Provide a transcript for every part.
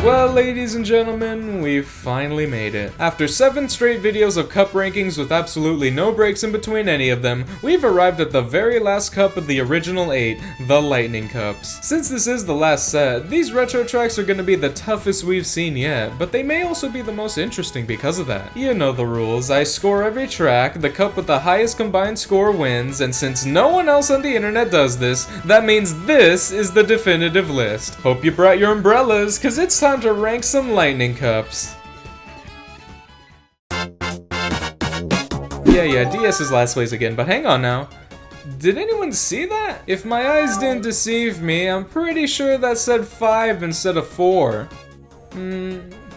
Well, ladies and gentlemen, we've finally made it. After 7 straight videos of cup rankings with absolutely no breaks in between any of them, we've arrived at the very last cup of the original 8, the Lightning Cups. Since this is the last set, these retro tracks are going to be the toughest we've seen yet, but they may also be the most interesting because of that. You know the rules. I score every track, the cup with the highest combined score wins, and since no one else on the internet does this, that means this is the definitive list. Hope you brought your umbrellas, cause it's time to rank some Lightning Cups. Yeah, DS is last place again, but hang on now. Did anyone see that? If my eyes didn't deceive me, I'm pretty sure that said 5 instead of 4.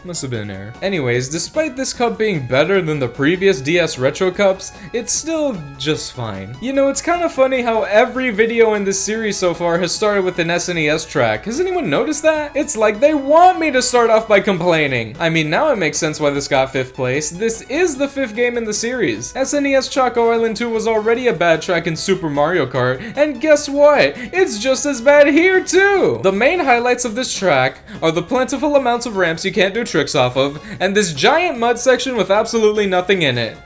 Must have been an error. Anyways, despite this cup being better than the previous DS Retro Cups, it's still just fine. You know, it's kind of funny how every video in this series so far has started with an SNES track. Has anyone noticed that? It's like they want me to start off by complaining. I mean, now it makes sense why this got 5th place. This is the 5th game in the series. SNES Choco Island 2 was already a bad track in Super Mario Kart, and guess what? It's just as bad here too! The main highlights of this track are the plentiful amounts of ramps you can't do tricks off of, and this giant mud section with absolutely nothing in it.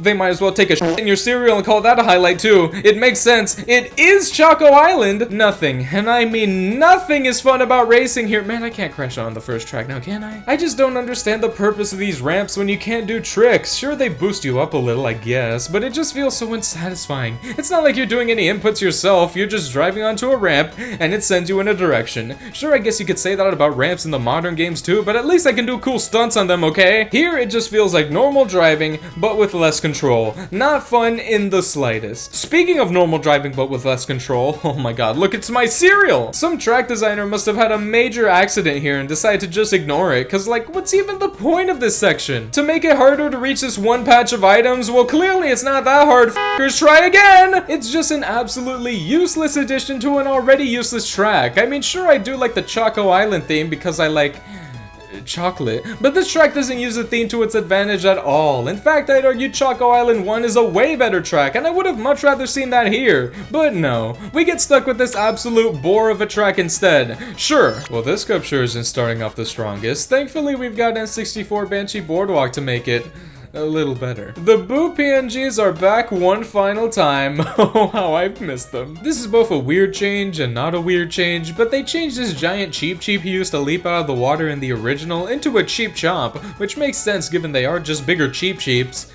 They might as well take a shit in your cereal and call that a highlight too. It makes sense. It is Choco Island. Nothing, and I mean nothing, is fun about racing here. Man, I can't crash on the first track now, can I? I just don't understand the purpose of these ramps when you can't do tricks. Sure, they boost you up a little, I guess, but it just feels so unsatisfying. It's not like you're doing any inputs yourself. You're just driving onto a ramp, and it sends you in a direction. Sure, I guess you could say that about ramps in the modern games too, but at least I can do cool stunts on them, okay? Here, it just feels like normal driving, but with less control. Not fun in the slightest. Speaking of normal driving but with less control, oh my god, look, it's my cereal! Some track designer must have had a major accident here and decided to just ignore it, cause like, what's even the point of this section? To make it harder to reach this one patch of items? Well, clearly it's not that hard, f***ers, try again! It's just an absolutely useless addition to an already useless track. I mean, sure, I do like the Choco Island theme because I like chocolate, but this track doesn't use the theme to its advantage at all. In fact, I'd argue Choco Island 1 is a way better track, and I would have much rather seen that here. But no, we get stuck with this absolute bore of a track instead. Sure, well, this cup sure isn't starting off the strongest. Thankfully, we've got N64 Banshee Boardwalk to make it a little better. The Boo PNGs are back one final time. Oh, how I've missed them. This is both a weird change and not a weird change, but they changed this giant Cheep Cheep who used to leap out of the water in the original into a Cheep Chomp, which makes sense given they are just bigger Cheep Cheeps.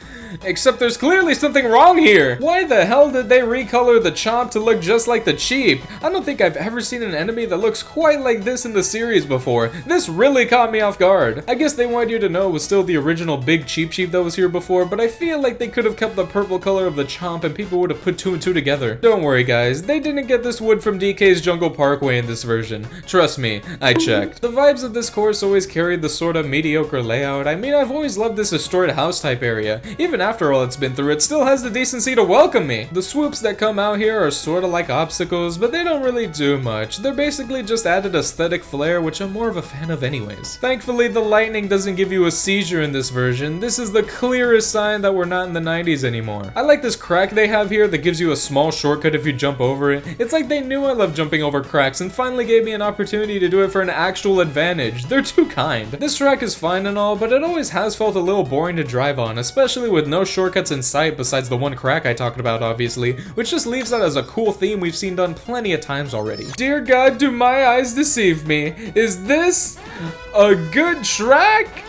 Except there's clearly something wrong here! Why the hell did they recolor the Chomp to look just like the Cheep? I don't think I've ever seen an enemy that looks quite like this in the series before. This really caught me off guard. I guess they wanted you to know it was still the original big Cheep Cheep that was here before, but I feel like they could have kept the purple color of the Chomp and people would have put 2 and 2 together. Don't worry guys, they didn't get this wood from DK's Jungle Parkway in this version. Trust me, I checked. The vibes of this course always carried the sorta mediocre layout. I mean, I've always loved this historic house type area. Even after all it's been through, it still has the decency to welcome me. The swoops that come out here are sorta like obstacles, but they don't really do much. They're basically just added aesthetic flair, which I'm more of a fan of anyways. Thankfully, the lightning doesn't give you a seizure in this version. This is the clearest sign that we're not in the 90s anymore. I like this crack they have here that gives you a small shortcut if you jump over it. It's like they knew I love jumping over cracks and finally gave me an opportunity to do it for an actual advantage. They're too kind. This track is fine and all, but it always has felt a little boring to drive on, especially with no shortcuts in sight besides the one crack I talked about obviously, which just leaves that as a cool theme we've seen done plenty of times already. Dear God, do my eyes deceive me? Is this a good track?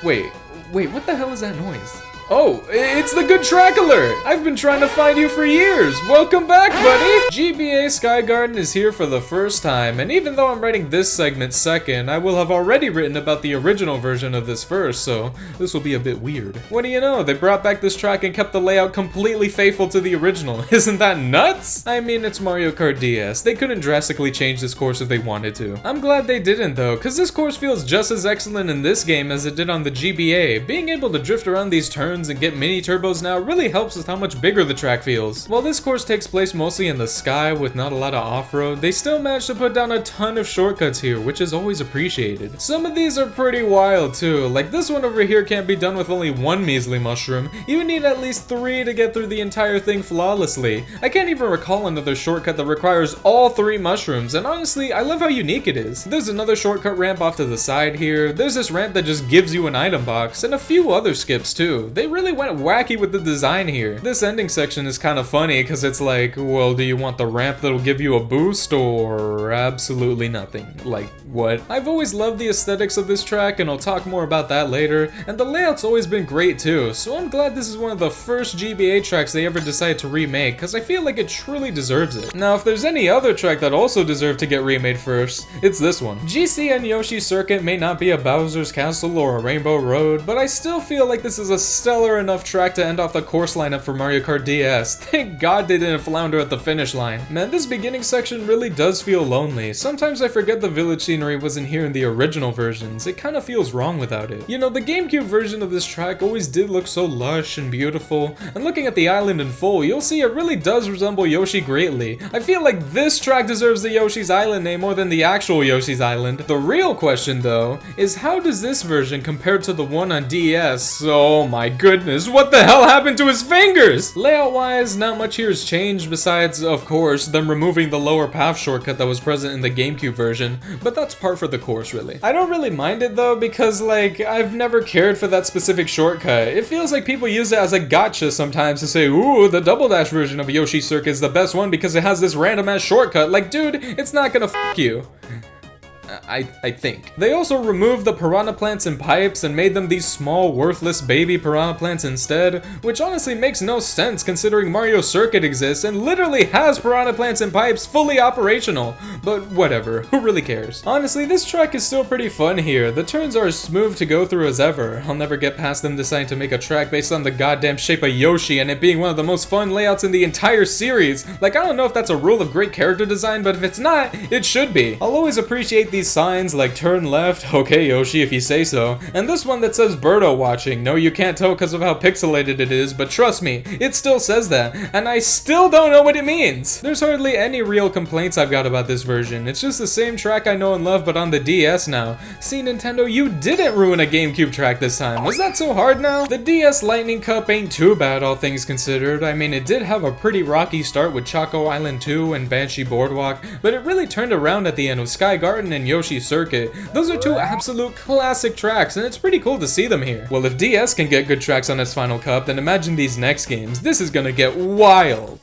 Wait, what the hell is that noise? Oh, it's the Good Track Alert! I've been trying to find you for years! Welcome back, buddy! GBA Sky Garden is here for the first time, and even though I'm writing this segment second, I will have already written about the original version of this first, so this will be a bit weird. What do you know, they brought back this track and kept the layout completely faithful to the original. Isn't that nuts? I mean, it's Mario Kart DS. They couldn't drastically change this course if they wanted to. I'm glad they didn't though, cause this course feels just as excellent in this game as it did on the GBA. Being able to drift around these turns turns and get mini turbos now really helps with how much bigger the track feels. While this course takes place mostly in the sky with not a lot of off-road, they still managed to put down a ton of shortcuts here, which is always appreciated. Some of these are pretty wild too, like this one over here can't be done with only one measly mushroom. You need at least 3 to get through the entire thing flawlessly. I can't even recall another shortcut that requires all 3 mushrooms, and honestly, I love how unique it is. There's another shortcut ramp off to the side here, there's this ramp that just gives you an item box, and a few other skips too. They really went wacky with the design here. This ending section is kind of funny because it's like, well, do you want the ramp that'll give you a boost or absolutely nothing? Like, what? I've always loved the aesthetics of this track, and I'll talk more about that later, and the layout's always been great too, so I'm glad this is one of the first GBA tracks they ever decided to remake, because I feel like it truly deserves it. Now, if there's any other track that also deserved to get remade first, it's this one. GC and Yoshi Circuit may not be a Bowser's Castle or a Rainbow Road, but I still feel like this is a stellar enough track to end off the course lineup for Mario Kart DS. Thank God they didn't flounder at the finish line. Man, this beginning section really does feel lonely. Sometimes I forget the village scenery wasn't here in the original versions. It kind of feels wrong without it. You know, the GameCube version of this track always did look so lush and beautiful, and looking at the island in full, you'll see it really does resemble Yoshi greatly. I feel like this track deserves the Yoshi's Island name more than the actual Yoshi's Island. The real question though, is how does this version compare to the one on DS? Oh my goodness, what the hell happened to his fingers? Layout wise, not much here has changed besides, of course, them removing the lower path shortcut that was present in the GameCube version, but that's part for the course really. I don't really mind it though because like, I've never cared for that specific shortcut. It feels like people use it as a gotcha sometimes to say, ooh, the double dash version of Yoshi Circuit is the best one because it has this random ass shortcut. Like, dude, it's not gonna f you. I think. They also removed the piranha plants and pipes and made them these small, worthless baby piranha plants instead, which honestly makes no sense considering Mario Circuit exists and literally has piranha plants and pipes fully operational. But whatever, who really cares? Honestly, this track is still pretty fun here. The turns are as smooth to go through as ever. I'll never get past them deciding to make a track based on the goddamn shape of Yoshi and it being one of the most fun layouts in the entire series. Like, I don't know if that's a rule of great character design, but if it's not, it should be. I'll always appreciate these signs like turn left, okay Yoshi if you say so, and this one that says Birdo watching. No, you can't tell because of how pixelated it is, but trust me, it still says that, and I still don't know what it means. There's hardly any real complaints I've got about this version. It's just the same track I know and love but on the DS now. See, Nintendo, you didn't ruin a GameCube track this time. Was that so hard now? The DS Lightning Cup ain't too bad all things considered. I mean, it did have a pretty rocky start with Choco Island 2 and Banshee Boardwalk, but it really turned around at the end with Sky Garden and Yoshi Circuit. Those are 2 absolute classic tracks, and it's pretty cool to see them here. Well, if DS can get good tracks on its final cup, then imagine these next games. This is gonna get wild.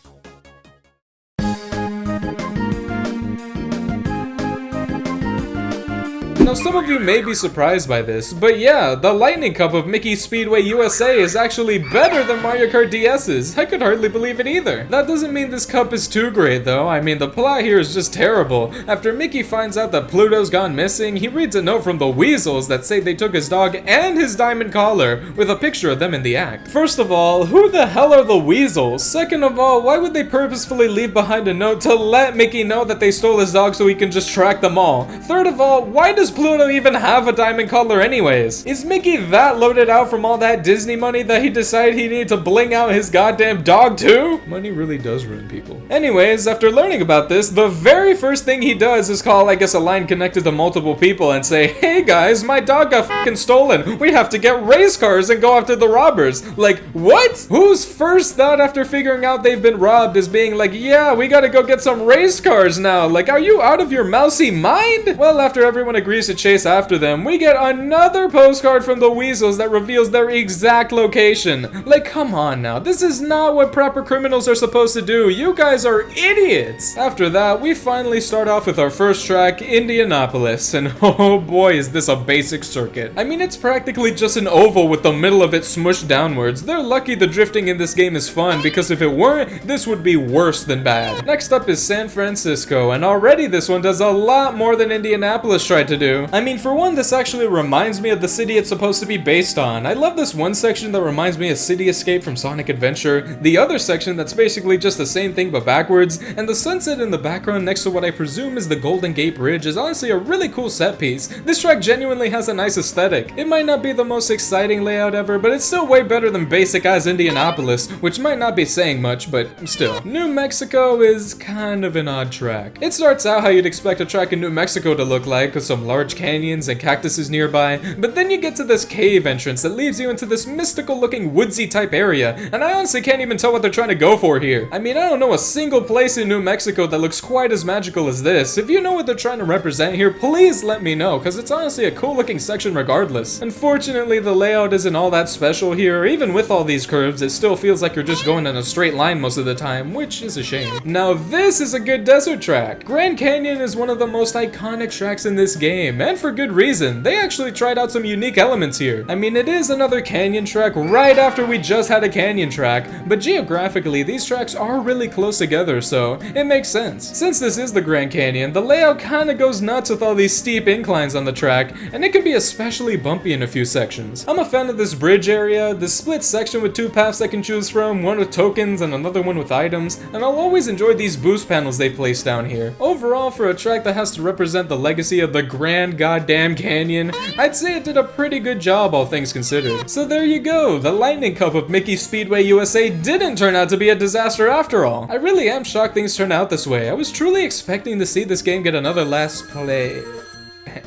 Now, some of you may be surprised by this, but yeah, the Lightning Cup of Mickey Speedway USA is actually better than Mario Kart DS's. I could hardly believe it either. That doesn't mean this cup is too great though. I mean, the plot here is just terrible. After Mickey finds out that Pluto's gone missing, he reads a note from the Weasels that say they took his dog and his diamond collar, with a picture of them in the act. First of all, who the hell are the Weasels? Second of all, why would they purposefully leave behind a note to let Mickey know that they stole his dog so he can just track them all? Third of all, why does Pluto even have a diamond collar anyways? Is Mickey that loaded out from all that Disney money that he decided he needed to bling out his goddamn dog too? Money really does ruin people. Anyways, after learning about this, the very first thing he does is call, I guess, a line connected to multiple people and say, hey guys, my dog got f***ing stolen. We have to get race cars and go after the robbers. Like, what? Whose first thought after figuring out they've been robbed is being like, yeah, we gotta go get some race cars now. Like, are you out of your mousy mind? Well, after everyone agrees to chase after them, we get another postcard from the Weasels that reveals their exact location. Like, come on now, this is not what proper criminals are supposed to do. You guys are idiots. After that, we finally start off with our first track, Indianapolis, and oh boy is this a basic circuit. I mean, it's practically just an oval with the middle of it smushed downwards. They're lucky the drifting in this game is fun, because if it weren't, this would be worse than bad. Next up is San Francisco, and already this one does a lot more than Indianapolis tried to do. do. I mean, for one, this actually reminds me of the city it's supposed to be based on. I love this one section that reminds me of City Escape from Sonic Adventure, the other section that's basically just the same thing but backwards, and the sunset in the background next to what I presume is the Golden Gate Bridge is honestly a really cool set piece. This track genuinely has a nice aesthetic. It might not be the most exciting layout ever, but it's still way better than basic-ass Indianapolis, which might not be saying much, but still. New Mexico is kind of an odd track. It starts out how you'd expect a track in New Mexico to look like, with some large canyons and cactuses nearby, but then you get to this cave entrance that leads you into this mystical looking woodsy type area, and I honestly can't even tell what they're trying to go for here. I mean, I don't know a single place in New Mexico that looks quite as magical as this. If you know what they're trying to represent here, please let me know, because it's honestly a cool looking section regardless. Unfortunately, the layout isn't all that special here. Even with all these curves, it still feels like you're just going in a straight line most of the time, which is a shame. Now this is a good desert track. Grand Canyon is one of the most iconic tracks in this game, and for good reason. They actually tried out some unique elements here. I mean, it is another canyon track right after we just had a canyon track, but geographically, these tracks are really close together, so it makes sense. Since this is the Grand Canyon, the layout kinda goes nuts with all these steep inclines on the track, and it can be especially bumpy in a few sections. I'm a fan of this bridge area, the split section with two paths I can choose from, one with tokens and another one with items, and I'll always enjoy these boost panels they place down here. Overall, for a track that has to represent the legacy of the Grand Goddamn Canyon, I'd say it did a pretty good job, all things considered. So there you go, the Lightning Cup of Mickey Speedway USA didn't turn out to be a disaster after all. I really am shocked things turned out this way. I was truly expecting to see this game get another last play.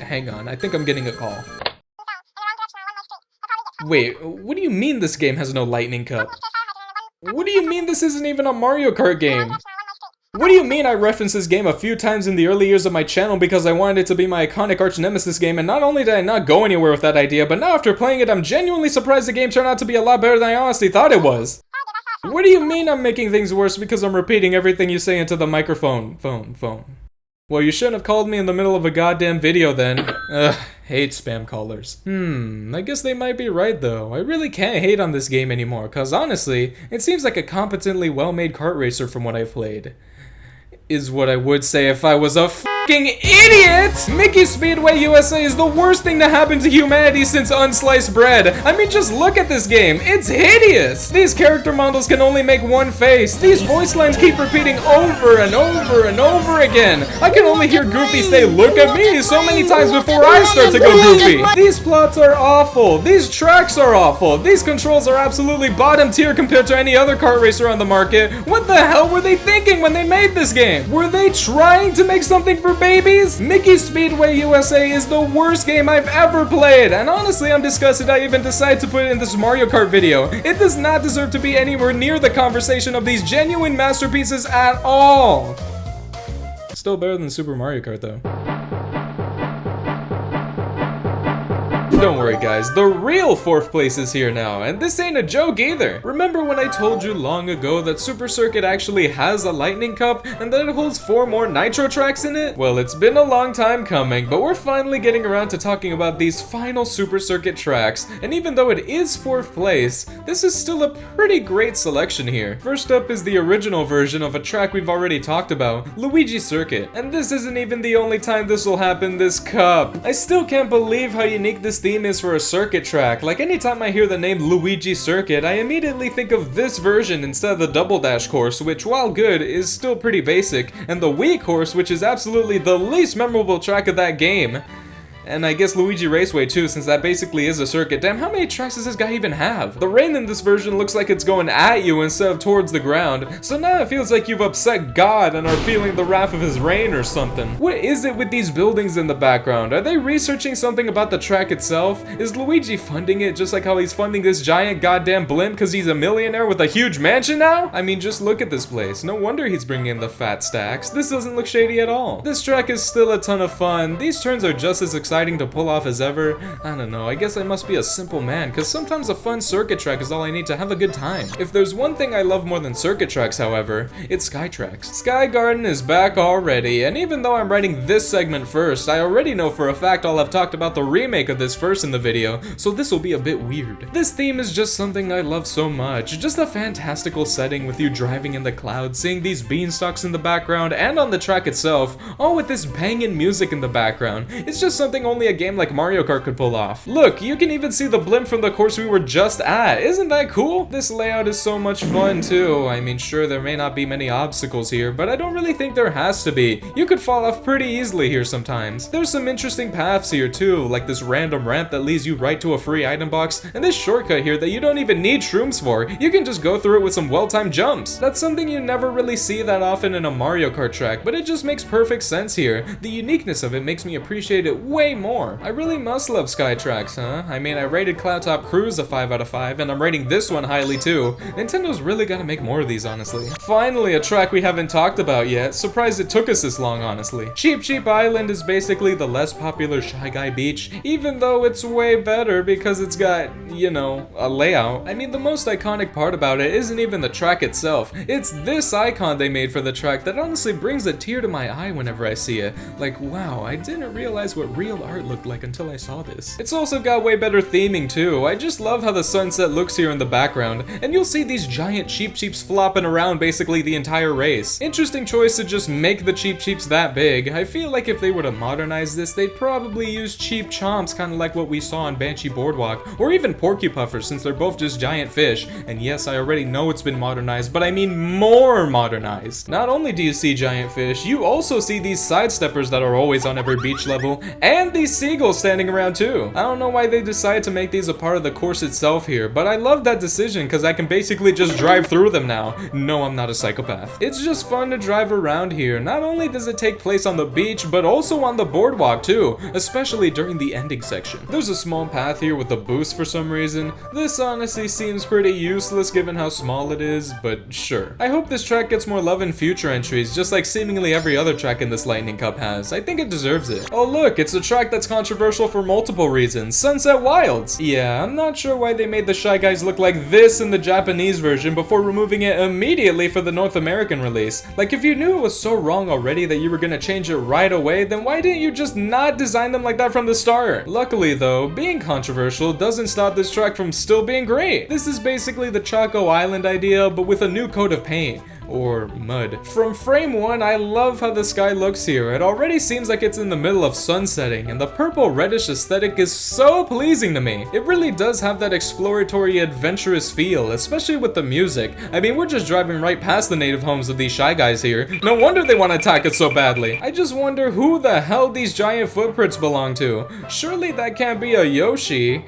Hang on, I think I'm getting a call. Wait, what do you mean this game has no Lightning Cup? What do you mean this isn't even a Mario Kart game? What do you mean I referenced this game a few times in the early years of my channel because I wanted it to be my iconic arch nemesis game, and not only did I not go anywhere with that idea, but now after playing it I'm genuinely surprised the game turned out to be a lot better than I honestly thought it was. What do you mean I'm making things worse because I'm repeating everything you say into the microphone? Phone. Well, you shouldn't have called me in the middle of a goddamn video then. Ugh, hate spam callers. I guess they might be right though. I really can't hate on this game anymore, cause honestly, it seems like a competently well-made kart racer from what I've played. Is what I would say if I was a fucking idiot! Mickey Speedway USA is the worst thing to happen to humanity since unsliced bread. I mean, just look at this game. It's hideous! These character models can only make one face. These voice lines keep repeating over and over and over again. I can only hear Goofy say, "Look at me," so many times before I start to go goofy. These plots are awful. These tracks are awful. These controls are absolutely bottom tier compared to any other kart racer on the market. What the hell were they thinking when they made this game? Were they trying to make something for babies? Mickey Speedway USA is the worst game I've ever played, and honestly I'm disgusted I even decided to put it in this Mario Kart video. It does not deserve to be anywhere near the conversation of these genuine masterpieces at all. Still better than Super Mario Kart though. Don't worry guys, the real 4th place is here now, and this ain't a joke either. Remember when I told you long ago that Super Circuit actually has a Lightning Cup and that it holds 4 more Nitro tracks in it? Well, it's been a long time coming, but we're finally getting around to talking about these final Super Circuit tracks, and even though it is 4th place, this is still a pretty great selection here. First up is the original version of a track we've already talked about, Luigi Circuit, and this isn't even the only time this will happen this cup. I still can't believe how unique this theme is for a circuit track. Like, anytime I hear the name Luigi Circuit, I immediately think of this version instead of the Double Dash course, which, while good, is still pretty basic, and the Wii course, which is absolutely the least memorable track of that game. And I guess Luigi Raceway too, since that basically is a circuit. Damn, how many tracks does this guy even have? The rain in this version looks like it's going at you instead of towards the ground, so now it feels like you've upset God and are feeling the wrath of his rain or something. What is it with these buildings in the background? Are they researching something about the track itself? Is Luigi funding it just like how he's funding this giant goddamn blimp because he's a millionaire with a huge mansion now? I mean, just look at this place. No wonder he's bringing in the fat stacks. This doesn't look shady at all. This track is still a ton of fun. These turns are just as exciting to pull off as ever. I don't know, I guess I must be a simple man, because sometimes a fun circuit track is all I need to have a good time. If there's one thing I love more than circuit tracks, however, it's Sky Tracks. Sky Garden is back already, and even though I'm writing this segment first, I already know for a fact I'll have talked about the remake of this first in the video, so this will be a bit weird. This theme is just something I love so much, just a fantastical setting with you driving in the clouds, seeing these beanstalks in the background and on the track itself, all with this banging music in the background. It's just something something only a game like Mario Kart could pull off. Look, you can even see the blimp from the course we were just at. Isn't that cool? This layout is so much fun too. I mean, sure, there may not be many obstacles here, but I don't really think there has to be. You could fall off pretty easily here sometimes. There's some interesting paths here too, like this random ramp that leads you right to a free item box, and this shortcut here that you don't even need shrooms for. You can just go through it with some well-timed jumps. That's something you never really see that often in a Mario Kart track, but it just makes perfect sense here. The uniqueness of it makes me appreciate it way more. I really must love Sky Tracks, huh? I mean, I rated Cloud Top Cruise a 5 out of 5, and I'm rating this one highly too. Nintendo's really gotta make more of these, honestly. Finally, a track we haven't talked about yet. Surprised it took us this long, honestly. Cheep Cheep Island is basically the less popular Shy Guy Beach, even though it's way better because it's got, you know, a layout. I mean, the most iconic part about it isn't even the track itself. It's this icon they made for the track that honestly brings a tear to my eye whenever I see it. Like, wow, I didn't realize what real art looked like until I saw this. It's also got way better theming too. I just love how the sunset looks here in the background, and you'll see these giant Cheep Cheeps flopping around basically the entire race. Interesting choice to just make the Cheep Cheeps that big. I feel like if they were to modernize this, they'd probably use Cheep Chomps, kind of like what we saw on Banshee Boardwalk, or even Porcupuffers, since they're both just giant fish. And yes, I already know it's been modernized, but I mean more modernized. Not only do you see giant fish, you also see these sidesteppers that are always on every beach level, and these seagulls standing around too. I don't know why they decided to make these a part of the course itself here, but I love that decision because I can basically just drive through them now. No, I'm not a psychopath. It's just fun to drive around here. Not only does it take place on the beach, but also on the boardwalk too, especially during the ending section. There's a small path here with a boost for some reason. This honestly seems pretty useless given how small it is, but sure. I hope this track gets more love in future entries, just like seemingly every other track in this Lightning Cup has. I think it deserves it. Oh look, it's a track that's controversial for multiple reasons. Sunset Wilds. Yeah, I'm not sure why they made the Shy Guys look like this in the Japanese version before removing it immediately for the North American release. Like, if you knew it was so wrong already that you were gonna change it right away, then why didn't you just not design them like that from the start? Luckily though, being controversial doesn't stop this track from still being great. This is basically the Choco Island idea, but with a new coat of paint. Or mud. From frame 1, I love how the sky looks here. It already seems like it's in the middle of sunsetting, and the purple reddish aesthetic is so pleasing to me. It really does have that exploratory, adventurous feel, especially with the music. I mean, we're just driving right past the native homes of these Shy Guys here. No wonder they want to attack us so badly. I just wonder who the hell these giant footprints belong to. Surely that can't be a Yoshi,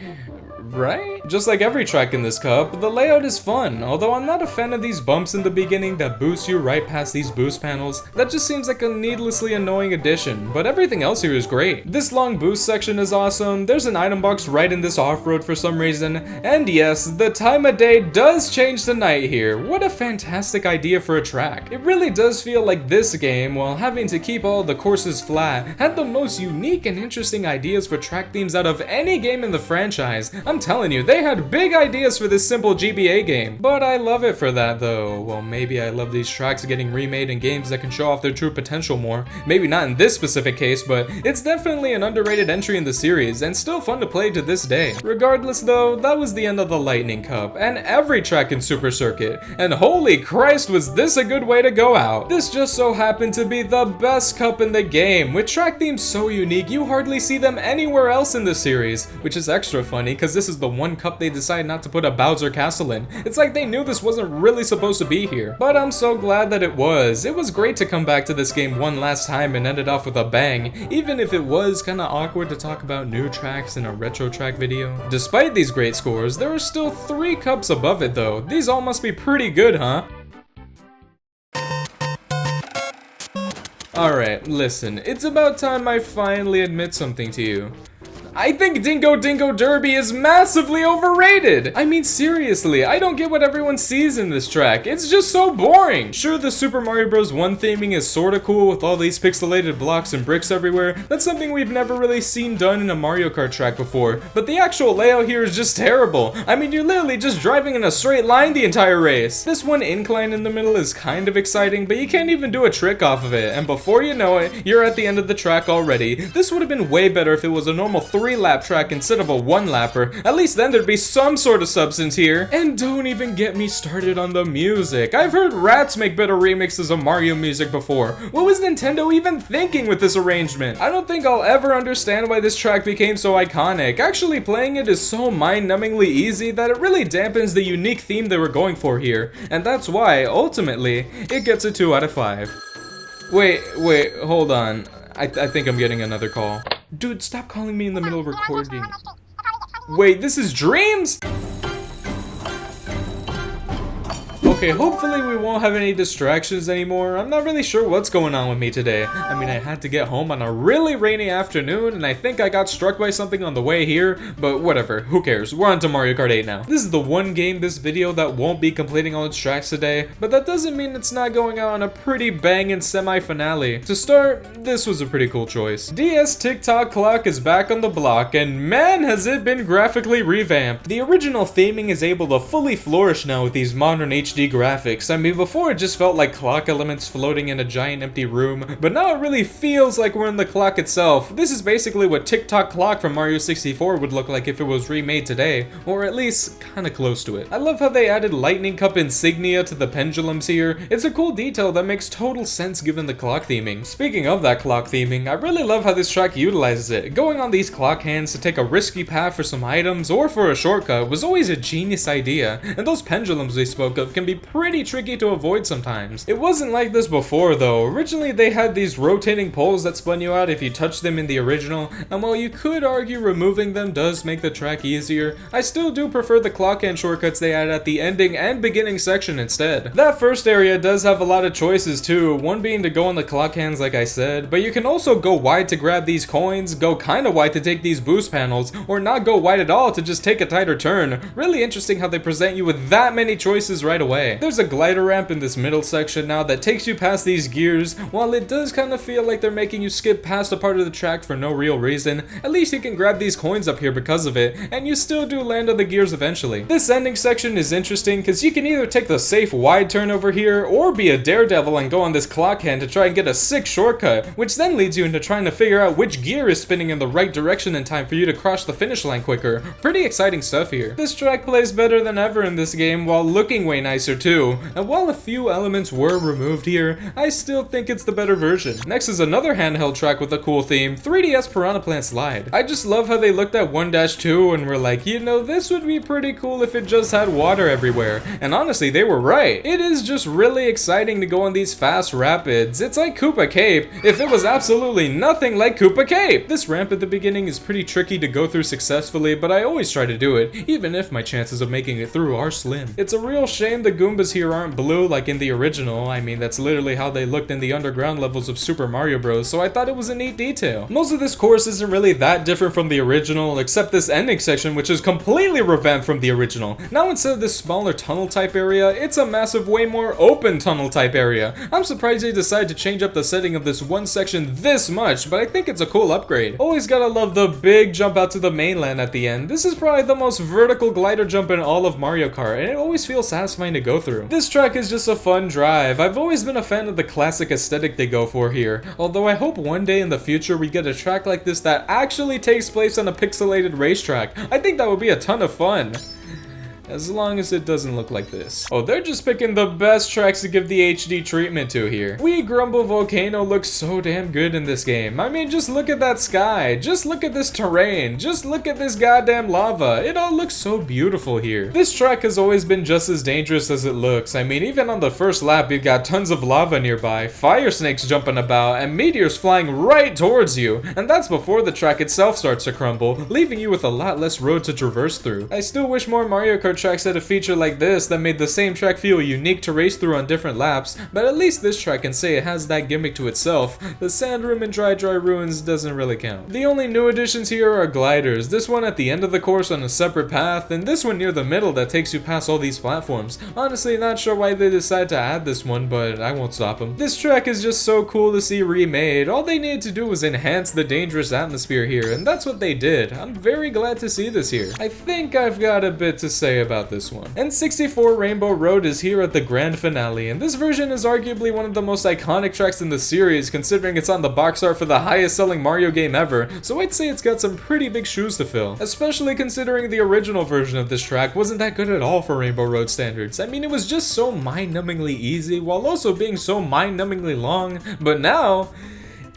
right? Just like every track in this cup, the layout is fun, although I'm not a fan of these bumps in the beginning that boost you right past these boost panels. That just seems like a needlessly annoying addition, but everything else here is great. This long boost section is awesome, there's an item box right in this off-road for some reason, and yes, the time of day does change to night here. What a fantastic idea for a track. It really does feel like this game, while having to keep all the courses flat, had the most unique and interesting ideas for track themes out of any game in the franchise. I'm telling you, they had big ideas for this simple GBA game. But I love it for that though. Well, maybe I love these tracks getting remade in games that can show off their true potential more. Maybe not in this specific case, but it's definitely an underrated entry in the series and still fun to play to this day. Regardless though, that was the end of the Lightning Cup and every track in Super Circuit. And holy Christ, was this a good way to go out. This just so happened to be the best cup in the game, with track themes so unique you hardly see them anywhere else in the series, which is extra funny because this is the one cup they decided not to put a Bowser Castle in. It's like they knew this wasn't really supposed to be here. But I'm so glad that it was. It was great to come back to this game one last time and end it off with a bang, even if it was kinda awkward to talk about new tracks in a retro track video. Despite these great scores, there are still 3 cups above it though. These all must be pretty good, huh? Alright, listen, it's about time I finally admit something to you. I think Dingo Dingo Derby is massively overrated! I mean, seriously, I don't get what everyone sees in this track. It's just so boring! Sure, the Super Mario Bros. 1 theming is sorta cool with all these pixelated blocks and bricks everywhere. That's something we've never really seen done in a Mario Kart track before. But the actual layout here is just terrible. I mean, you're literally just driving in a straight line the entire race. This one incline in the middle is kind of exciting, but you can't even do a trick off of it. And before you know it, you're at the end of the track already. This would have been way better if it was a normal 3-lap track instead of a 1-lapper. At least then there'd be some sort of substance here. And don't even get me started on the music. I've heard rats make better remixes of Mario music before. What was Nintendo even thinking with this arrangement? I don't think I'll ever understand why this track became so iconic. Actually, playing it is so mind-numbingly easy that it really dampens the unique theme they were going for here. And that's why, ultimately, it gets a 2 out of 5. Wait, hold on. I think I'm getting another call. Dude, stop calling me in the middle of recording. Wait, this is Dreams? Okay, hopefully we won't have any distractions anymore. I'm not really sure what's going on with me today. I mean, I had to get home on a really rainy afternoon, and I think I got struck by something on the way here, but whatever, who cares? We're on to Mario Kart 8 now. This is the one game this video that won't be completing all its tracks today, but that doesn't mean it's not going out on a pretty banging semi-finale. To start, this was a pretty cool choice. DS TikTok Clock is back on the block, and man has it been graphically revamped. The original theming is able to fully flourish now with these modern HD graphics. I mean, before it just felt like clock elements floating in a giant empty room, but now it really feels like we're in the clock itself. This is basically what TikTok Clock from Mario 64 would look like if it was remade today, or at least kinda close to it. I love how they added Lightning Cup insignia to the pendulums here. It's a cool detail that makes total sense given the clock theming. Speaking of that clock theming, I really love how this track utilizes it. Going on these clock hands to take a risky path for some items or for a shortcut was always a genius idea, and those pendulums we spoke of can be pretty tricky to avoid sometimes. It wasn't like this before though. Originally they had these rotating poles that spun you out if you touched them in the original, and while you could argue removing them does make the track easier, I still do prefer the clock hand shortcuts they add at the ending and beginning section instead. That first area does have a lot of choices too, one being to go on the clock hands like I said, but you can also go wide to grab these coins, go kinda wide to take these boost panels, or not go wide at all to just take a tighter turn. Really interesting how they present you with that many choices right away. There's a glider ramp in this middle section now that takes you past these gears. While it does kind of feel like they're making you skip past a part of the track for no real reason, at least you can grab these coins up here because of it, and you still do land on the gears eventually. This ending section is interesting because you can either take the safe wide turn over here, or be a daredevil and go on this clock hand to try and get a sick shortcut, which then leads you into trying to figure out which gear is spinning in the right direction in time for you to cross the finish line quicker. Pretty exciting stuff here. This track plays better than ever in this game while looking way nicer too. And while a few elements were removed here, I still think it's the better version. Next is another handheld track with a cool theme, 3DS Piranha Plant Slide. I just love how they looked at 1-2 and were like, you know, this would be pretty cool if it just had water everywhere. And honestly, they were right. It is just really exciting to go on these fast rapids. It's like Koopa Cape, if it was absolutely nothing like Koopa Cape. This ramp at the beginning is pretty tricky to go through successfully, but I always try to do it, even if my chances of making it through are slim. It's a real shame the Goombas here aren't blue like in the original. I mean, that's literally how they looked in the underground levels of Super Mario Bros, so I thought it was a neat detail. Most of this course isn't really that different from the original, except this ending section, which is completely revamped from the original. Now instead of this smaller tunnel type area, it's a massive, way more open tunnel type area. I'm surprised they decided to change up the setting of this one section this much, but I think it's a cool upgrade. Always gotta love the big jump out to the mainland at the end. This is probably the most vertical glider jump in all of Mario Kart, and it always feels satisfying to go through. This track is just a fun drive. I've always been a fan of the classic aesthetic they go for here, although I hope one day in the future we get a track like this that actually takes place on a pixelated racetrack. I think that would be a ton of fun. As long as it doesn't look like this. Oh, they're just picking the best tracks to give the HD treatment to here. Wee Grumble Volcano looks so damn good in this game. I mean, just look at that sky. Just look at this terrain. Just look at this goddamn lava. It all looks so beautiful here. This track has always been just as dangerous as it looks. I mean, even on the first lap, you've got tons of lava nearby, fire snakes jumping about, and meteors flying right towards you. And that's before the track itself starts to crumble, leaving you with a lot less road to traverse through. I still wish more Mario Kart tracks had a feature like this that made the same track feel unique to race through on different laps, but at least this track can say it has that gimmick to itself. The sand room in Dry Ruins doesn't really count. The only new additions here are gliders, this one at the end of the course on a separate path, and this one near the middle that takes you past all these platforms. Honestly, not sure why they decided to add this one, but I won't stop them. This track is just so cool to see remade. All they needed to do was enhance the dangerous atmosphere here, and that's what they did. I'm very glad to see this here. I think I've got a bit to say about about this one. N64 Rainbow Road is here at the grand finale, and this version is arguably one of the most iconic tracks in the series, considering it's on the box art for the highest selling Mario game ever, so I'd say it's got some pretty big shoes to fill, especially considering the original version of this track wasn't that good at all for Rainbow Road standards. I mean, it was just so mind-numbingly easy while also being so mind-numbingly long, but now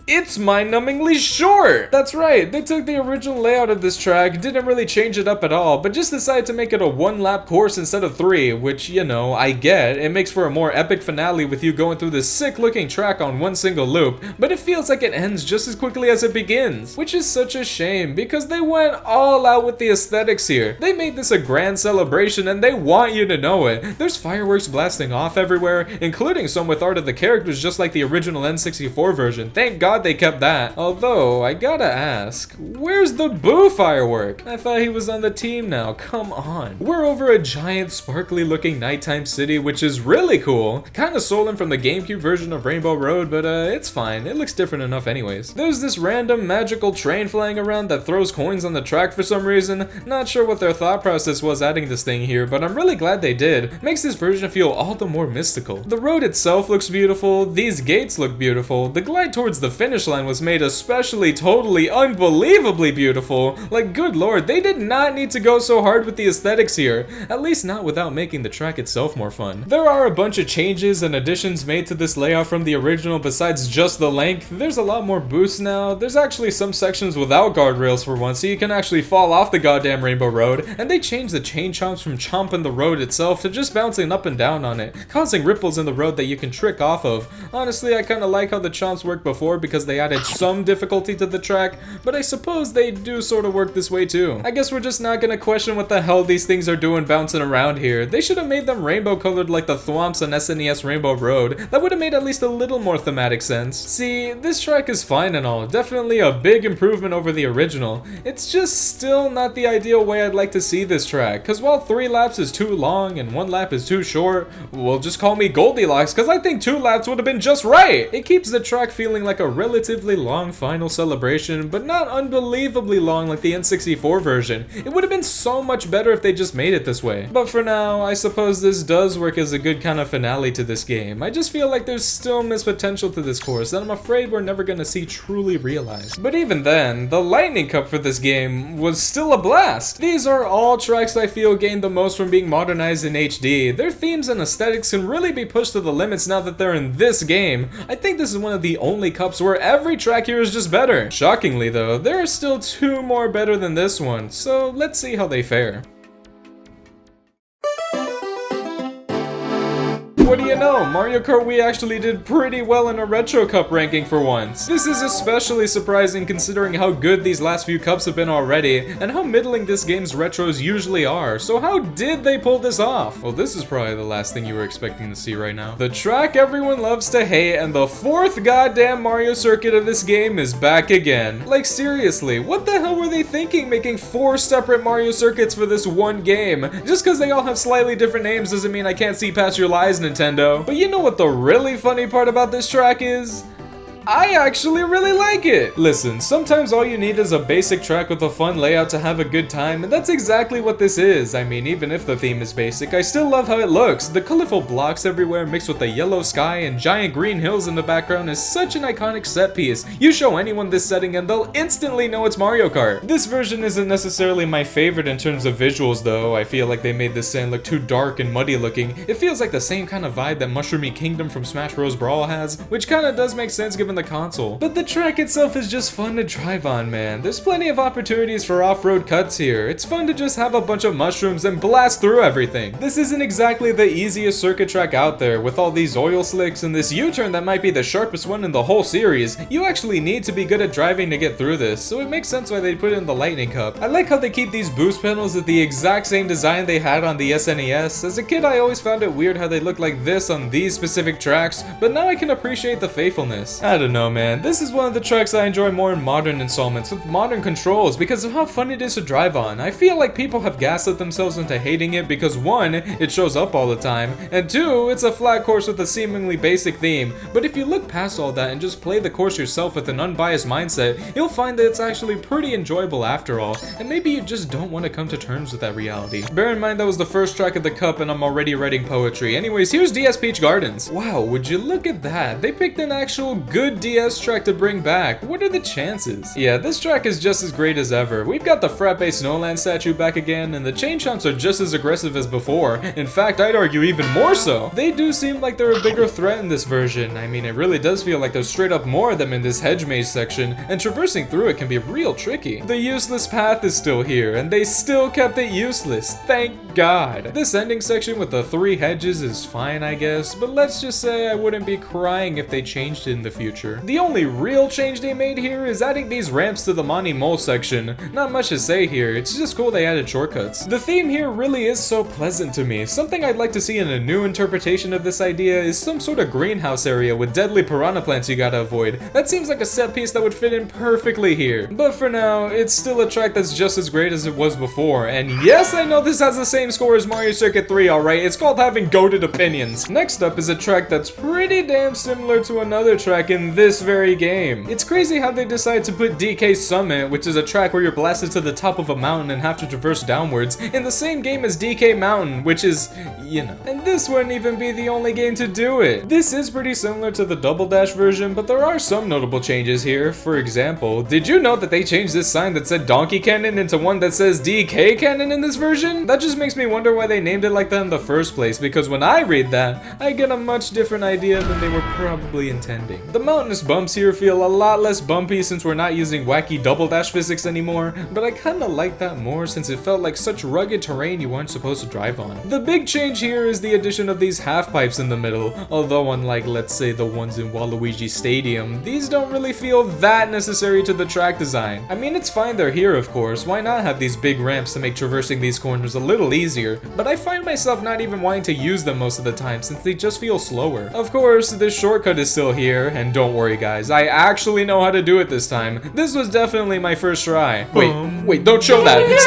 it's mind-numbingly short! That's right, they took the original layout of this track, didn't really change it up at all, but just decided to make it a one-lap course instead of 3, which, you know, I get. It makes for a more epic finale with you going through this sick-looking track on one single loop, but it feels like it ends just as quickly as it begins, which is such a shame because they went all out with the aesthetics here. They made this a grand celebration and they want you to know it. There's fireworks blasting off everywhere, including some with art of the characters just like the original N64 version. Thank God they kept that. Although, I gotta ask, where's the Boo firework? I thought he was on the team now, come on. We're over a giant sparkly looking nighttime city, which is really cool. Kinda stolen from the GameCube version of Rainbow Road, but it's fine. It looks different enough anyways. There's this random magical train flying around that throws coins on the track for some reason. Not sure what their thought process was adding this thing here, but I'm really glad they did. Makes this version feel all the more mystical. The road itself looks beautiful, these gates look beautiful, the glide towards the finish line was made especially totally unbelievably beautiful. Like, good lord, they did not need to go so hard with the aesthetics here, at least not without making the track itself more fun. There are a bunch of changes and additions made to this layout from the original besides just the length. There's a lot more boosts now, there's actually some sections without guardrails for once, so you can actually fall off the goddamn Rainbow Road, and they changed the chain chomps from chomping the road itself to just bouncing up and down on it, causing ripples in the road that you can trick off of. Honestly, I kinda like how the chomps worked before because they added some difficulty to the track, but I suppose they do sort of work this way too. I guess we're just not gonna question what the hell these things are doing bouncing around here. They should have made them rainbow colored like the thwomps on SNES Rainbow Road. That would have made at least a little more thematic sense. See, this track is fine and all, definitely a big improvement over the original. It's just still not the ideal way I'd like to see this track, cause while 3 laps is too long and 1 lap is too short, well, just call me Goldilocks cause I think 2 laps would have been just right. It keeps the track feeling like a relatively long final celebration, but not unbelievably long like the N64 version. It would have been so much better if they just made it this way. But for now, I suppose this does work as a good kind of finale to this game. I just feel like there's still missed potential to this course that I'm afraid we're never gonna see truly realized. But even then, the Lightning Cup for this game was still a blast. These are all tracks I feel gained the most from being modernized in HD. Their themes and aesthetics can really be pushed to the limits now that they're in this game. I think this is one of the only cups where every track here is just better. Shockingly though, there are still 2 more better than this one, so let's see how they fare. What do you know, Mario Kart Wii actually did pretty well in a Retro Cup ranking for once. This is especially surprising considering how good these last few cups have been already, and how middling this game's retros usually are, so how did they pull this off? Well, this is probably the last thing you were expecting to see right now. The track everyone loves to hate, and the 4th goddamn Mario circuit of this game is back again. Like seriously, what the hell were they thinking making 4 separate Mario circuits for this one game? Just cause they all have slightly different names doesn't mean I can't see past your lies, Nintendo. But you know what the really funny part about this track is? I actually really like it! Listen, sometimes all you need is a basic track with a fun layout to have a good time, and that's exactly what this is. I mean, even if the theme is basic, I still love how it looks. The colorful blocks everywhere mixed with the yellow sky and giant green hills in the background is such an iconic set piece. You show anyone this setting and they'll instantly know it's Mario Kart. This version isn't necessarily my favorite in terms of visuals though. I feel like they made this sand look too dark and muddy looking. It feels like the same kind of vibe that Mushroomy Kingdom from Smash Bros. Brawl has, which kinda does make sense given the console. But the track itself is just fun to drive on, man. There's plenty of opportunities for off-road cuts here. It's fun to just have a bunch of mushrooms and blast through everything. This isn't exactly the easiest circuit track out there, with all these oil slicks and this U-turn that might be the sharpest one in the whole series. You actually need to be good at driving to get through this, so it makes sense why they put it in the Lightning Cup. I like how they keep these boost pedals at the exact same design they had on the SNES. As a kid, I always found it weird how they look like this on these specific tracks, but now I can appreciate the faithfulness. I don't don't know, man. This is one of the tracks I enjoy more in modern installments with modern controls because of how fun it is to drive on. I feel like people have gaslit themselves into hating it because 1, it shows up all the time, and 2, it's a flat course with a seemingly basic theme. But if you look past all that and just play the course yourself with an unbiased mindset, you'll find that it's actually pretty enjoyable after all, and maybe you just don't want to come to terms with that reality. Bear in mind that was the first track of the cup and I'm already writing poetry. Anyways, here's DS Peach Gardens. Wow, would you look at that? They picked an actual good DS track to bring back. What are the chances? Yeah, this track is just as great as ever. We've got the Frappe Snowland statue back again, and the chain chomps are just as aggressive as before. In fact, I'd argue even more so. They do seem like they're a bigger threat in this version. I mean, it really does feel like there's straight up more of them in this hedge maze section, and traversing through it can be real tricky. The useless path is still here, and they still kept it useless. Thank God. This ending section with the 3 hedges is fine, I guess, but let's just say I wouldn't be crying if they changed it in the future. The only real change they made here is adding these ramps to the Monty Mole section. Not much to say here, it's just cool they added shortcuts. The theme here really is so pleasant to me. Something I'd like to see in a new interpretation of this idea is some sort of greenhouse area with deadly piranha plants you gotta avoid. That seems like a set piece that would fit in perfectly here. But for now, it's still a track that's just as great as it was before, and yes, I know this has the same score as Mario Circuit 3, alright? It's called having goated opinions. Next up is a track that's pretty damn similar to another track in this very game. It's crazy how they decided to put DK Summit, which is a track where you're blasted to the top of a mountain and have to traverse downwards, in the same game as DK Mountain, which is, you know. And this wouldn't even be the only game to do it. This is pretty similar to the Double Dash version, but there are some notable changes here. For example, did you know that they changed this sign that said Donkey Cannon into one that says DK Cannon in this version? That just makes me wonder why they named it like that in the first place, because when I read that, I get a much different idea than they were probably intending. The mountainous bumps here feel a lot less bumpy since we're not using wacky double dash physics anymore, but I kinda like that more since it felt like such rugged terrain you weren't supposed to drive on. The big change here is the addition of these half pipes in the middle, although unlike let's say the ones in Waluigi Stadium, these don't really feel that necessary to the track design. I mean, it's fine they're here of course, why not have these big ramps to make traversing these corners a little easier, but I find myself not even wanting to use them most of the time since they just feel slower. Of course, this shortcut is still here, and don't worry guys, I actually know how to do it this time. This was definitely my first try. Wait, don't show that!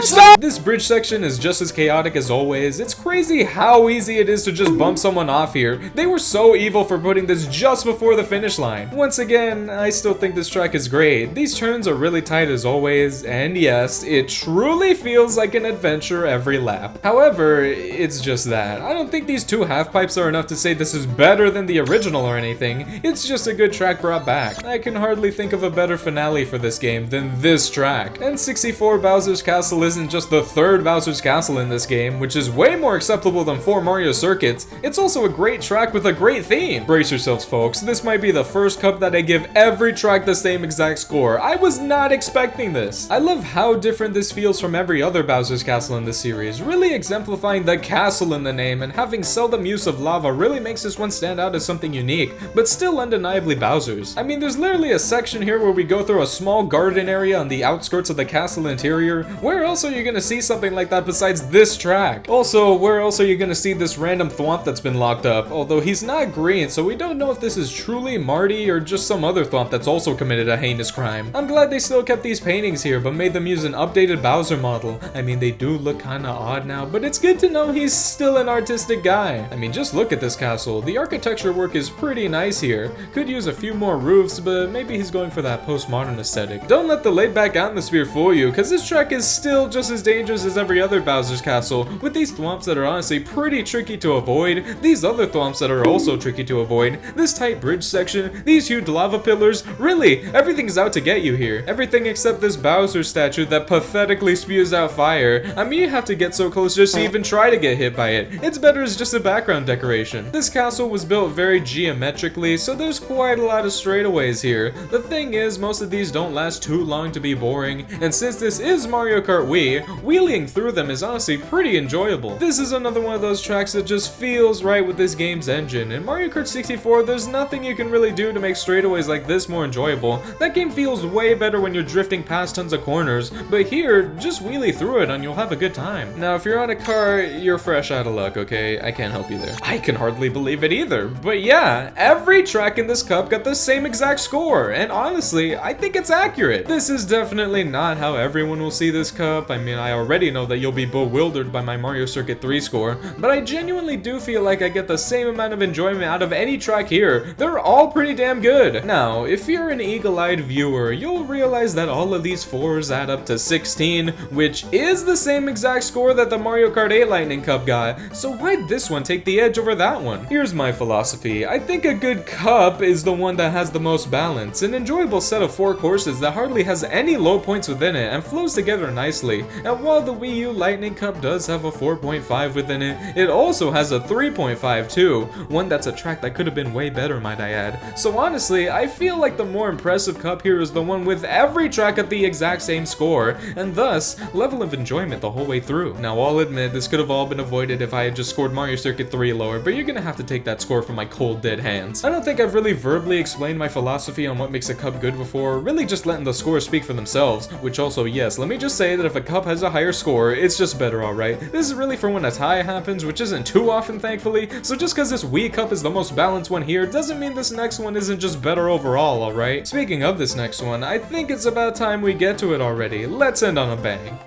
Stop! This bridge section is just as chaotic as always. It's crazy how easy it is to just bump someone off here. They were so evil for putting this just before the finish line. Once again, I still think this track is great. These turns are really tight as always, and yes, it truly feels like an adventure every lap. However, it's just that. I don't think these 2 half pipes are enough to say this is better than the original or anything. It's just a good track brought back. I can hardly think of a better finale for this game than this track. N64 Bowser's Castle isn't just the 3rd Bowser's Castle in this game, which is way more acceptable than 4 Mario Circuits. It's also a great track with a great theme. Brace yourselves folks, this might be the first cup that I give every track the same exact score. I was not expecting this. I love how different this feels from every other Bowser's Castle in the series, really exemplifying the castle in the name, and having seldom use of lava really makes this one stand out as something unique, but still undeniably Bowser's. I mean, there's literally a section here where we go through a small garden area on the outskirts of the castle interior. Where else are you gonna see something like that besides this track? Also, where else are you gonna see this random thwomp that's been locked up? Although he's not green, so we don't know if this is truly Marty or just some other thwomp that's also committed a heinous crime. I'm glad they still kept these paintings here, but made them use an updated Bowser model. I mean, they do look kinda odd now, but it's good to know he's still an artistic guy. I mean, just look at this castle. The architecture work is pretty nice here. Could use a few more roofs, but maybe he's going for that postmodern aesthetic. Don't let the laid-back atmosphere fool you, cause this track is still just as dangerous as every other Bowser's Castle, with these thwomps that are honestly pretty tricky to avoid, these other thwomps that are also tricky to avoid, this tight bridge section, these huge lava pillars. Really, everything's out to get you here. Everything except this Bowser statue that pathetically spews out fire. I mean, you have to get so close just to even try to get hit by it. It's better as just a background decoration. This castle was built very geometrically, so there's quite a lot of straightaways here. The thing is, most of these don't last too long to be boring, and since this is Mario Kart Wii, wheeling through them is honestly pretty enjoyable. This is another one of those tracks that just feels right with this game's engine. In Mario Kart 64, there's nothing you can really do to make straightaways like this more enjoyable. That game feels way better when you're drifting past tons of corners, but here, just wheelie through it and you'll have a good time. Now, if you're on a car, you're fresh out of luck, okay? I can't help you there. I can hardly believe it either, but yeah, every track in this cup got the same exact score, and honestly, I think it's accurate. This is definitely not how everyone will see this cup. I mean, I already know that you'll be bewildered by my Mario Circuit 3 score, but I genuinely do feel like I get the same amount of enjoyment out of any track here. They're all pretty damn good. Now, if you're an eagle-eyed viewer, you'll realize that all of these 4s add up to 16, which is the same exact score that the Mario Kart 8 Lightning Cup got, so why'd this one take the edge over that one? Here's my philosophy. I think a good cup is the one that has the most balance, an enjoyable set of 4 courses that hardly has any low points within it and flows together nicely. And while the Wii U Lightning Cup does have a 4.5 within it, it also has a 3.5 too, one that's a track that could have been way better, might I add. So honestly, I feel like the more impressive cup here is the one with every track at the exact same score, and thus, level of enjoyment the whole way through. Now I'll admit, this could have all been avoided if I had just scored Mario Circuit 3 lower, but you're gonna have to take that score from my cold dead hands. I don't think I've really verbally explained my philosophy on what makes a cup good before, really just letting the scores speak for themselves, which also, yes, let me just say that if a cup has a higher score, it's just better, alright? This is really for when a tie happens, which isn't too often, thankfully, so just because this Wii Cup is the most balanced one here doesn't mean this next one isn't just better overall, alright? Speaking of this next one, I think it's about time we get to it already. Let's end on a bang.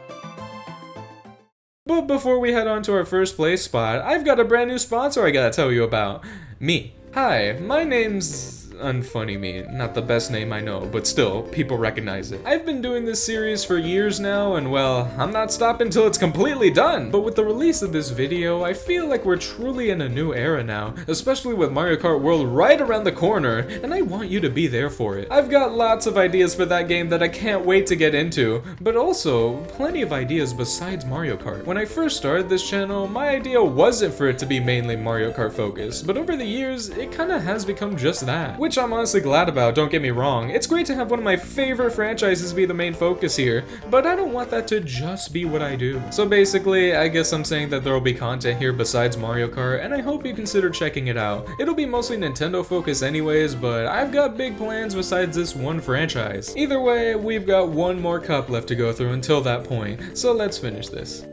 But before we head on to our first place spot, I've got a brand new sponsor I gotta tell you about. Me. Hi, my name's Unfunny Me. Not the best name I know, but still, people recognize it. I've been doing this series for years now, and well, I'm not stopping till it's completely done. But with the release of this video, I feel like we're truly in a new era now, especially with Mario Kart World right around the corner, and I want you to be there for it. I've got lots of ideas for that game that I can't wait to get into, but also plenty of ideas besides Mario Kart. When I first started this channel, my idea wasn't for it to be mainly Mario Kart focused, but over the years, it kinda has become just that. Which I'm honestly glad about, don't get me wrong. It's great to have one of my favorite franchises be the main focus here, but I don't want that to just be what I do. So basically, I guess I'm saying that there will be content here besides Mario Kart, and I hope you consider checking it out. It'll be mostly Nintendo focused anyways, but I've got big plans besides this one franchise. Either way, we've got one more cup left to go through until that point, so let's finish this.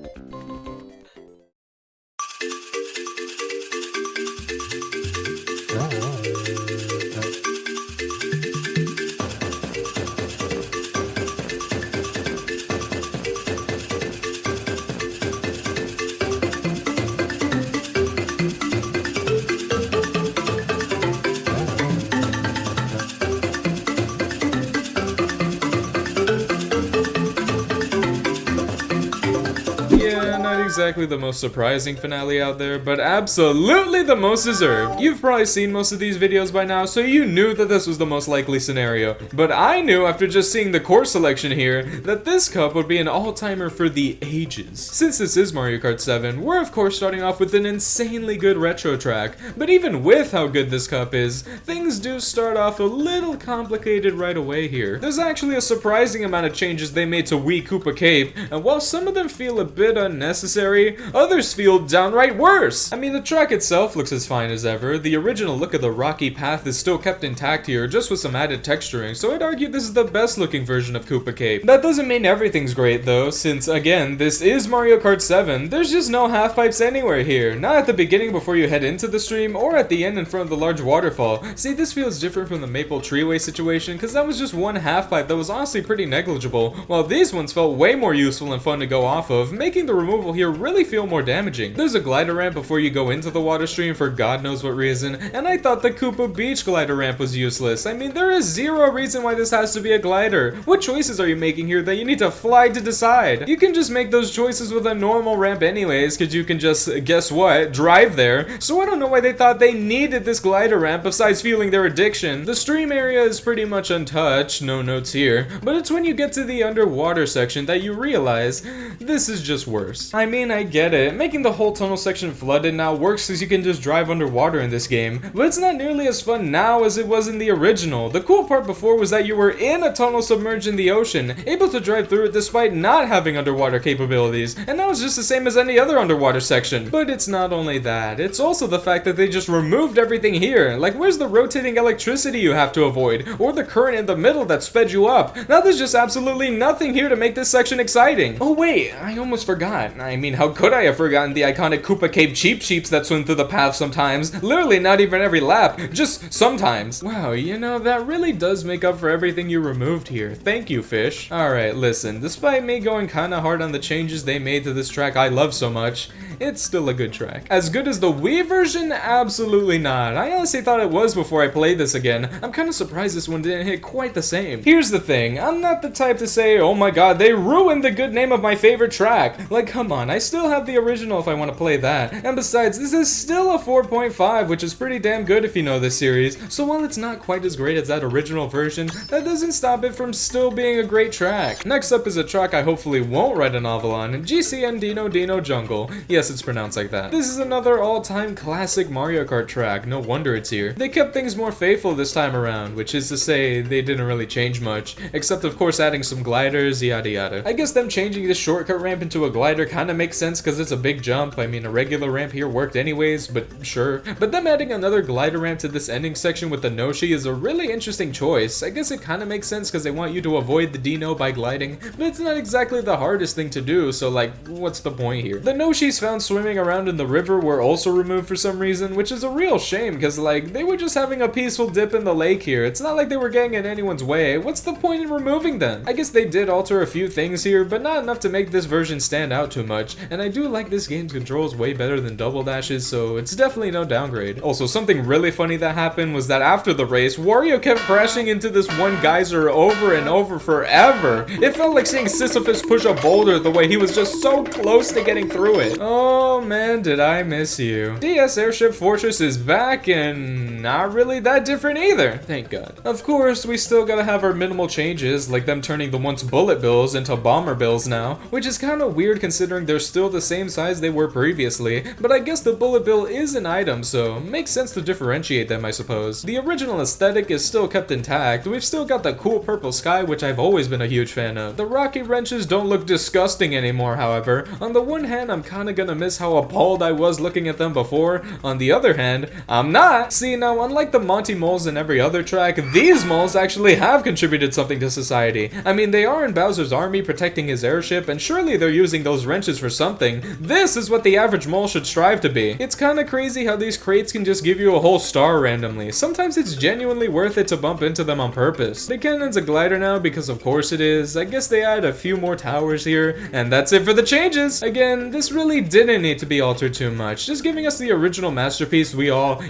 Exactly the most surprising finale out there, but absolutely the most deserved. You've probably seen most of these videos by now, so you knew that this was the most likely scenario. But I knew after just seeing the course selection here that this cup would be an all-timer for the ages. Since this is Mario Kart 7, we're of course starting off with an insanely good retro track, but even with how good this cup is, things do start off a little complicated right away here. There's actually a surprising amount of changes they made to Wii Koopa Cape, and while some of them feel a bit unnecessary, others feel downright worse. I mean, the track itself looks as fine as ever. The original look of the rocky path is still kept intact here, just with some added texturing, so I'd argue this is the best looking version of Koopa Cape. That doesn't mean everything's great though, since again, this is Mario Kart 7. There's just no half pipes anywhere here. Not at the beginning before you head into the stream, or at the end in front of the large waterfall. See, this feels different from the Maple Treeway situation, because that was just one half pipe that was honestly pretty negligible, while these ones felt way more useful and fun to go off of, making the removal here really feel more damaging. There's a glider ramp before you go into the water stream for God knows what reason, and I thought the Koopa Beach glider ramp was useless. I mean, there is zero reason why this has to be a glider. What choices are you making here that you need to fly to decide? You can just make those choices with a normal ramp anyways, because you can just, guess what, drive there. So I don't know why they thought they needed this glider ramp besides fueling their addiction. The stream area is pretty much untouched, no notes here, but it's when you get to the underwater section that you realize this is just worse. I mean, I get it. Making the whole tunnel section flooded now works because you can just drive underwater in this game, but it's not nearly as fun now as it was in the original. The cool part before was that you were in a tunnel submerged in the ocean, able to drive through it despite not having underwater capabilities, and now it's just the same as any other underwater section. But it's not only that, it's also the fact that they just removed everything here. Like, where's the rotating electricity you have to avoid, or the current in the middle that sped you up? Now there's just absolutely nothing here to make this section exciting. Oh wait, I almost forgot. I mean, mean, how could I have forgotten the iconic Koopa Cape Cheep Cheeps that swim through the path sometimes? Literally not even every lap, just sometimes. Wow, you know, that really does make up for everything you removed here. Thank you, fish. Alright, listen, despite me going kinda hard on the changes they made to this track I love so much, it's still a good track. As good as the Wii version? Absolutely not. I honestly thought it was before I played this again. I'm kinda surprised this one didn't hit quite the same. Here's the thing, I'm not the type to say, oh my god, they ruined the good name of my favorite track. Like, come on, I still have the original if I want to play that. And besides, this is still a 4.5, which is pretty damn good if you know this series. So while it's not quite as great as that original version, that doesn't stop it from still being a great track. Next up is a track I hopefully won't write a novel on, GCN Dino Dino Jungle. Yes, it's pronounced like that. This is another all-time classic Mario Kart track, no wonder it's here. They kept things more faithful this time around, which is to say, they didn't really change much, except of course adding some gliders, yada yada. I guess them changing this shortcut ramp into a glider kinda makes sense because it's a big jump. I mean, a regular ramp here worked anyways, but sure. But them adding another glider ramp to this ending section with the Noshi is a really interesting choice. I guess it kinda makes sense because they want you to avoid the Dino by gliding, but it's not exactly the hardest thing to do, so like, what's the point here? The Noshis found swimming around in the river were also removed for some reason, which is a real shame because like, they were just having a peaceful dip in the lake here. It's not like they were getting in anyone's way. What's the point in removing them? I guess they did alter a few things here, but not enough to make this version stand out too much, and I do like this game's controls way better than Double Dash's, so it's definitely no downgrade. Also, something really funny that happened was that after the race, Wario kept crashing into this one geyser over and over forever. It felt like seeing Sisyphus push a boulder the way he was just so close to getting through it. Oh man, did I miss you. DS Airship Fortress is back and not really that different either, thank god. Of course, we still gotta have our minimal changes, like them turning the once bullet bills into bomber bills now, which is kinda weird considering they're still the same size they were previously, but I guess the bullet bill is an item, so makes sense to differentiate them, I suppose. The original aesthetic is still kept intact. We've still got the cool purple sky, which I've always been a huge fan of. The rocket wrenches don't look disgusting anymore, however. On the one hand, I'm kinda gonna miss how appalled I was looking at them before. On the other hand, I'm not. See, now, unlike the Monty moles in every other track, these moles actually have contributed something to society. I mean, they are in Bowser's army protecting his airship, and surely they're using those wrenches for something. This is what the average mole should strive to be. It's kinda crazy how these crates can just give you a whole star randomly. Sometimes it's genuinely worth it to bump into them on purpose. The cannon's a glider now because of course it is. I guess they add a few more towers here, and that's it for the changes. Again, this really didn't need to be altered too much. Just giving us the original masterpiece we all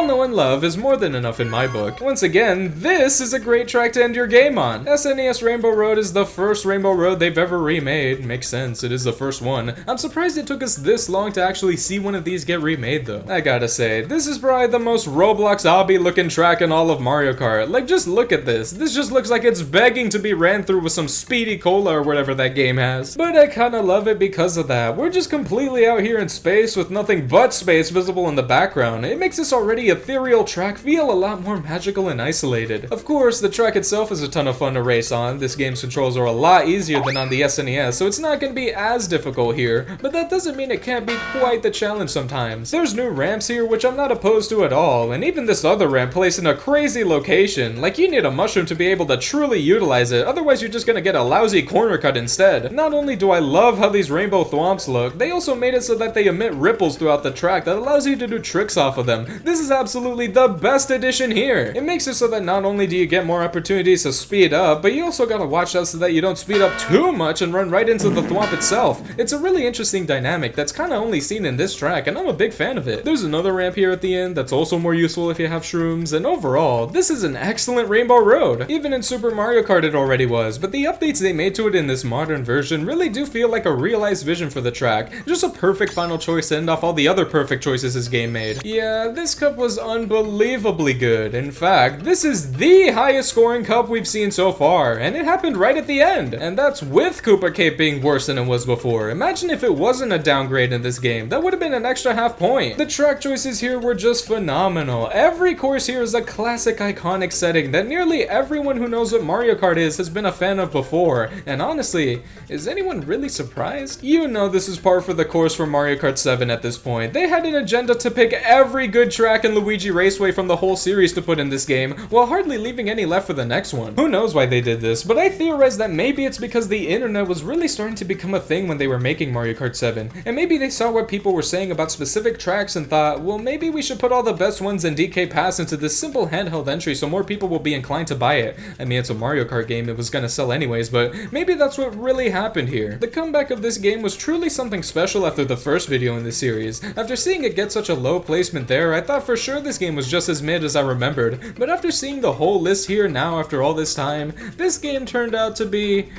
know and love is more than enough in my book. Once again, this is a great track to end your game on. SNES Rainbow Road is the first Rainbow Road they've ever remade. Makes sense, it is the first one. I'm surprised it took us this long to actually see one of these get remade though. I gotta say, this is probably the most Roblox obby looking track in all of Mario Kart. Like, just look at this. This just looks like it's begging to be ran through with some speedy cola or whatever that game has. But I kinda love it because of that. We're just completely out here in space with nothing but space visible in the background. It makes this already ethereal track feel a lot more magical and isolated. Of course, the track itself is a ton of fun to race on. This game's controls are a lot easier than on the SNES, so it's not gonna be as difficult here, but that doesn't mean it can't be quite the challenge sometimes. There's new ramps here, which I'm not opposed to at all, and even this other ramp placed in a crazy location. Like, you need a mushroom to be able to truly utilize it, otherwise you're just gonna get a lousy corner cut instead. Not only do I love how these rainbow thwomps look, they also made it so that they emit ripples throughout the track that allows you to do tricks off of them. This is absolutely the best addition here. It makes it so that not only do you get more opportunities to speed up, but you also gotta watch out so that you don't speed up too much and run right into the thwomp itself. It's a really interesting dynamic that's kinda only seen in this track, and I'm a big fan of it. There's another ramp here at the end that's also more useful if you have shrooms, and overall, this is an excellent Rainbow Road. Even in Super Mario Kart it already was, but the updates they made to it in this modern version really do feel like a realized vision for the track. Just a perfect final choice to end off all the other perfect choices this game made. Yeah, this cup was unbelievably good. In fact, this is the highest scoring cup we've seen so far, and it happened right at the end. And that's with Koopa Cape being worse than it was before. Imagine if it wasn't a downgrade in this game. That would have been an extra half point. The track choices here were just phenomenal. Every course here is a classic iconic setting that nearly everyone who knows what Mario Kart is has been a fan of before. And honestly, is anyone really surprised? You know this is was par for the course for Mario Kart 7 at this point. They had an agenda to pick every good track in Luigi Raceway from the whole series to put in this game, while hardly leaving any left for the next one. Who knows why they did this, but I theorize that maybe it's because the internet was really starting to become a thing when they were making Mario Kart 7, and maybe they saw what people were saying about specific tracks and thought, well, maybe we should put all the best ones in DK Pass into this simple handheld entry so more people will be inclined to buy it. I mean, it's a Mario Kart game, it was gonna sell anyways, but maybe that's what really happened here. The comeback of this game was truly something special after the first video in the series. After seeing it get such a low placement there, I thought for sure this game was just as mid as I remembered, but after seeing the whole list here now after all this time, this game turned out to be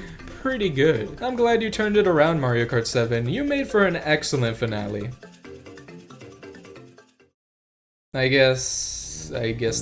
pretty good. I'm glad you turned it around, Mario Kart 7. You made for an excellent finale. I guess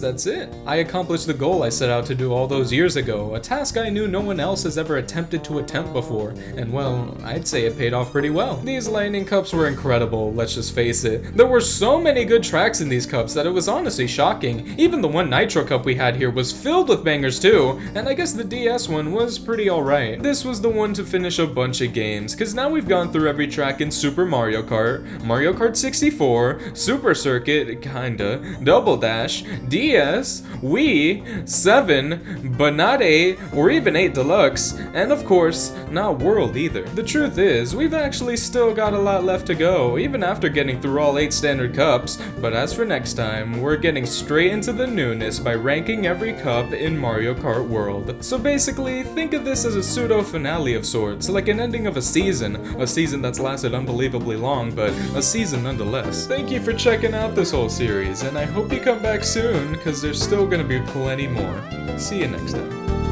that's it. I accomplished the goal I set out to do all those years ago, a task I knew no one else has ever attempted to attempt before, and well, I'd say it paid off pretty well. These Lightning Cups were incredible, let's just face it. There were so many good tracks in these cups that it was honestly shocking. Even the one Nitro Cup we had here was filled with bangers too, and I guess the DS one was pretty alright. This was the one to finish a bunch of games, cause now we've gone through every track in Super Mario Kart, Mario Kart 64, Super Circuit, kinda, Double Dash, DS, Wii, 7, but not 8, or even 8 Deluxe, and of course, not World either. The truth is, we've actually still got a lot left to go, even after getting through all 8 standard cups, but as for next time, we're getting straight into the newness by ranking every cup in Mario Kart World. So basically, think of this as a pseudo finale of sorts, like an ending of a season that's lasted unbelievably long, but a season nonetheless. Thank you for checking out this whole series, and I hope you come back soon, because there's still gonna be plenty more. See you next time.